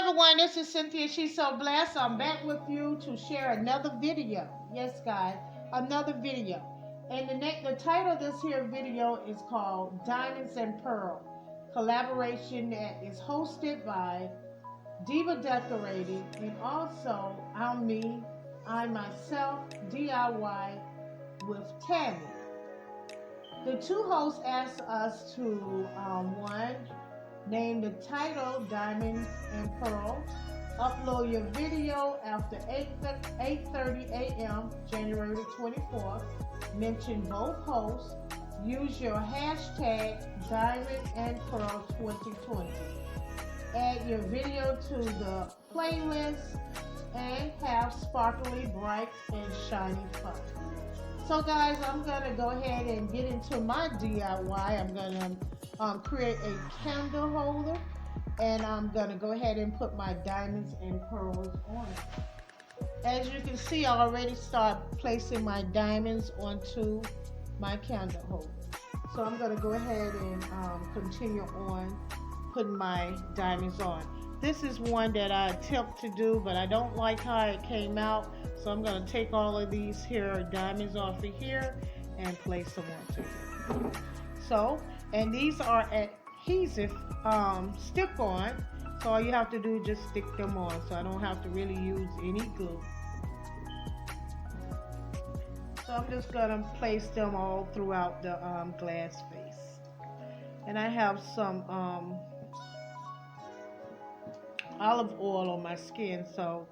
everyone, this is Cynthia. She's so blessed. I'm back with you to share another video. Yes, guys, another video. And the title of this here video is called Diamonds and Pearl. Collaboration that is hosted by Diva Decorating and also I myself, DIY with Tammy. The two hosts asked us to, one, name the title Diamonds and Pearls. Upload your video after 8:30 a.m. January the 24th. Mention both hosts. Use your hashtag Diamond and Pearl 2020. Add your video to the playlist and have sparkly, bright, and shiny fun. So guys, I'm gonna go ahead and get into my DIY. I'm gonna create a candle holder, and I'm gonna go ahead and put my diamonds and pearls on it. As you can see, I already start placing my diamonds onto my candle holder. So I'm gonna go ahead and continue on putting my diamonds on. This is one that I attempt to do, but I don't like how it came out. So I'm going to take all of these here diamonds off of here and place them onto here. So, and these are adhesive stick-on. So all you have to do is just stick them on. So I don't have to really use any glue. So I'm just going to place them all throughout the glass face. And I have some olive oil on my skin, so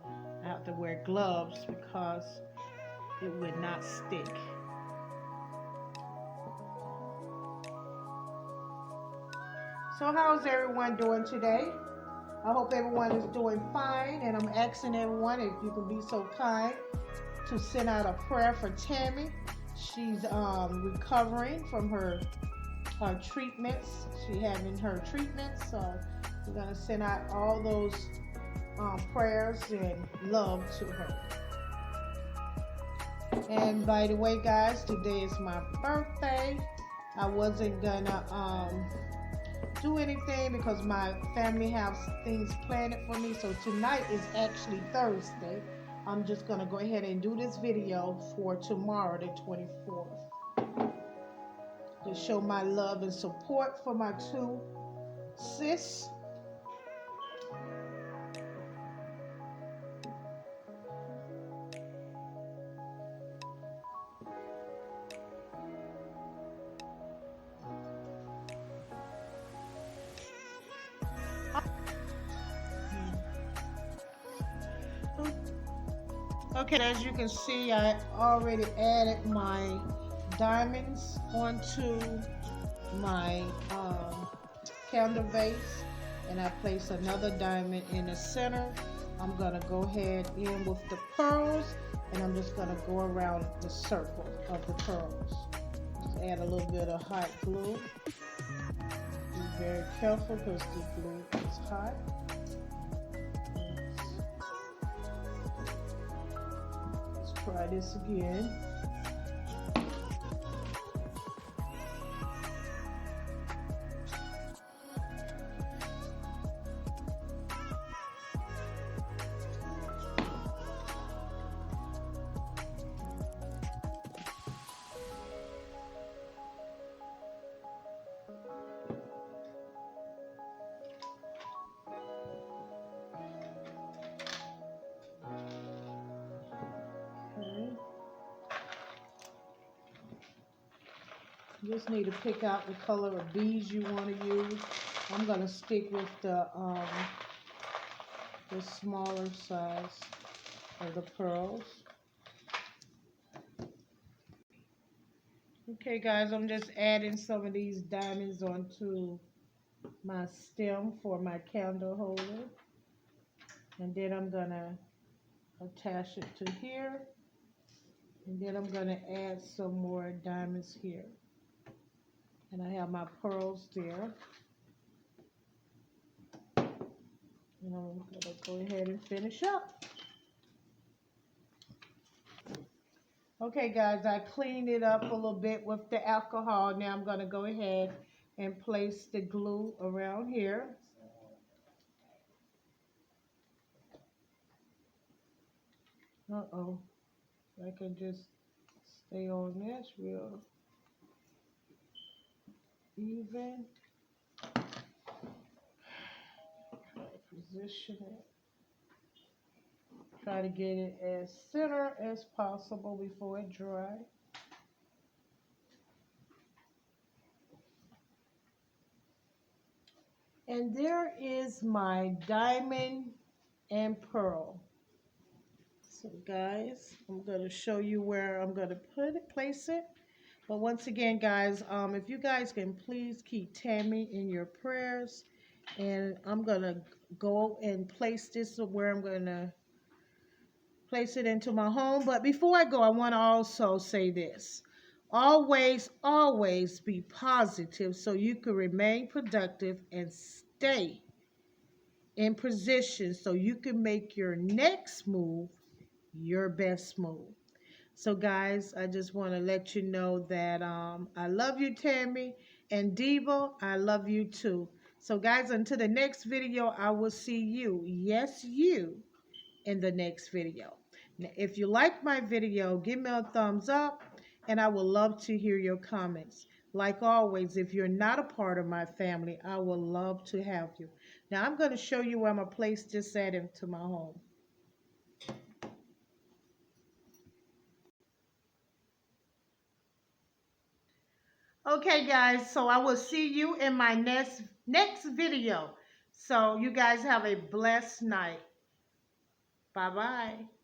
I have to wear gloves because it would not stick. So how's everyone doing today? I hope everyone is doing fine, and I'm asking everyone if you can be so kind to send out a prayer for Tammy. She's recovering from her treatments. She's having her treatments, so we're going to send out all those prayers and love to her. And by the way, guys, today is my birthday. I wasn't going to do anything because my family has things planned for me. So tonight is actually Thursday. I'm just going to go ahead and do this video for tomorrow, the 24th. To show my love and support for my two sis. Okay, as you can see, I already added my diamonds onto my candle base, and I place another diamond in the center. I'm going to go ahead in with the pearls, and I'm just going to go around the circle of the pearls. Just add a little bit of hot glue. Be very careful because the glue is hot. Let's try this again. You just need to pick out the color of beads you want to use. I'm going to stick with the smaller size of the pearls. Okay, guys, I'm just adding some of these diamonds onto my stem for my candle holder. And then I'm going to attach it to here. And then I'm going to add some more diamonds here. And I have my pearls there. And I'm going to go ahead and finish up. Okay, guys, I cleaned it up a little bit with the alcohol. Now I'm going to go ahead and place the glue around here. Uh-oh. I can just stay on this real even. Try to position it. Try to get it as center as possible before it dries. And there is my diamond and pearl. So guys, I'm going to show you where I'm going to place it. But once again, guys, if you guys can please keep Tammy in your prayers. And I'm going to go and place this where I'm going to place it into my home. But before I go, I want to also say this. Always, always be positive so you can remain productive and stay in position so you can make your next move your best move. So guys, I just want to let you know that I love you, Tammy, and Diva, I love you too. So guys, until the next video, I will see you, yes, you, in the next video. Now, if you like my video, give me a thumbs up, and I would love to hear your comments. Like always, if you're not a part of my family, I would love to have you. Now, I'm going to show you where I'm going to place this at into my home. Okay, guys, so I will see you in my next video. So you guys have a blessed night. Bye-bye.